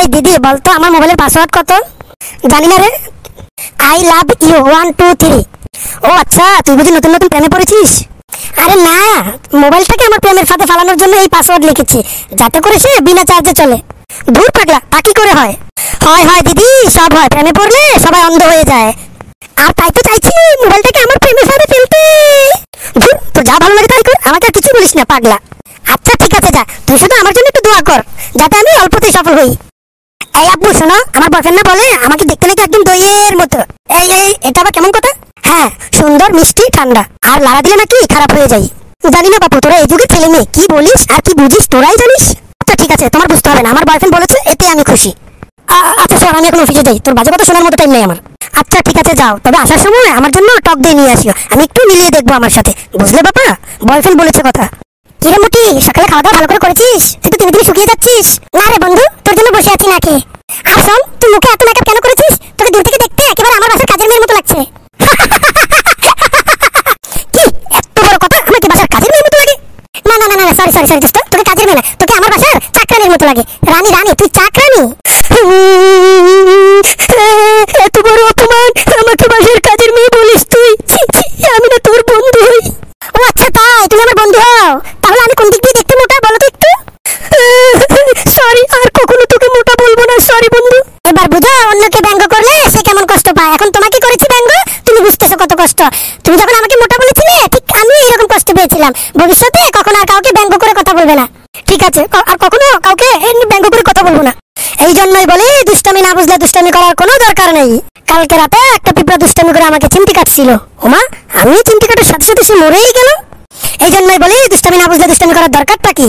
এই দিদি বলতো আমার মোবাইলের পাসওয়ার্ড কত? জানি না রে। I love you 1 2 3। ও আচ্ছা, তুই বুঝি নতুন নতুন প্রেমে পড়েছিস? আরে না, মোবাইলটাকে আমার প্রেমের সাথে ফালানোর জন্য এই পাসওয়ার্ড লিখেছি, যাতে করে সে বিনা চার্জে চলে। দূর পাগলা, তা কি করে হয়? হয় হয় দিদি, সব হয়, প্রেমে পড়লে সবাই অন্ধ হয়ে যায়। আর তাই তো চাইছি মোবাইলটাকে আমার প্রেমের সাথে ফেলতে। ধুর, তোর যা ভালো লাগে তাই কর, আমাকে আর কিছু বলিস না পাগলা। আচ্ছা ঠিক আছে, যা, তুই শুধু আমার জন্য একটু দোয়া কর, যাতে আমি অল্পতেই সফল হই। এই আব্বু শোনো, আমার বয়ফ্রেন্ড না বলে আমাকে দেখতে নাকি একদম দইয়ের মতো। এই এই, এটা আবার কেমন কথা? হ্যাঁ, সুন্দর মিষ্টি ঠান্ডা, আর লাড়া দিলে নাকি খারাপ হয়ে যায়। জানি না বাপু, তোরা এই যুগে ছেলে মেয়ে কি বলিস আর কি বুঝিস তোরাই জানিস। আচ্ছা ঠিক আছে, তোমার বুঝতে হবে না, আমার বয়ফ্রেন্ড বলেছে, এতে আমি খুশি। আচ্ছা স্যার, আমি এখন অফিসে যাই, তোর বাজে কথা শোনার মতো টাইম নেই আমার। আচ্ছা ঠিক আছে যাও, তবে আসার সময় আমার জন্য টক দিয়ে নিয়ে আসিও, আমি একটু মিলিয়ে দেখবো আমার সাথে, বুঝলে বাবা? বয়ফ্রেন্ড বলেছে কথা। কিরে মুটি, সকালে খাওয়া দাওয়া ভালো করে করেছিস? তুই তো দিনে শুকিয়ে যাচ্ছিস। না রে বন্ধু, তোর জন্য বসে আছি নাকি। আর শোন, তুই মুখে এত মেকআপ কেন করেছিস? তোকে দূর থেকে দেখতে একেবারে আমার বাসার কাজের মেয়ের মতো লাগছে। কি এত বড় কথা, আমাকে বাসার কাজের মেয়ের মতো লাগে? না না না না, সরি সরি সরি দোস্ত, তোকে কাজের মেয়ে না, তোকে আমার বাসার চাকরানির মতো লাগে। রানী রানী, তুই চাকরানি? এত বড় অপমান, আমাকে বাসার কাজের মেয়ে বলিস তুই? আমি না তোর বন্ধু হই। ও আচ্ছা তাই, তুমি আমার বন্ধু হও? তাহলে আমি কোন দিক দিয়ে দেখতে মোটা বলো তো একটু। সরি, আর কখনো তোকে মোটা বলবো না, সরি বন্ধু। এবার বুঝো, অন্যকে ব্যঙ্গ করলে সে কেমন কষ্ট পায়। এখন তোমাকে করেছি ব্যঙ্গ, তুমি বুঝতেছো কত কষ্ট। তুমি যখন আমাকে মোটা বলেছিলে, ঠিক আমি এরকম কষ্ট পেয়েছিলাম। ভবিষ্যতে কখনো আর কাউকে ব্যঙ্গ করে কথা বলবে না, ঠিক আছে? আর কখনো কাউকে ব্যঙ্গ করে কথা বলবো না। এই জন্যই বলি, দুষ্টামি না বুঝলে দুষ্টামি করার কোনো দরকার নেই। কালকে রাতে একটা পিঁপড়া দুষ্টামি করে আমাকে চিমটি কাটছিল। ওমা, আমি চিমটি কাটার সাথে সাথে সে মরেই গেল। এই জন্যই বলি, দুষ্টামি না বুঝলে দুষ্টামি করার দরকারটা কি?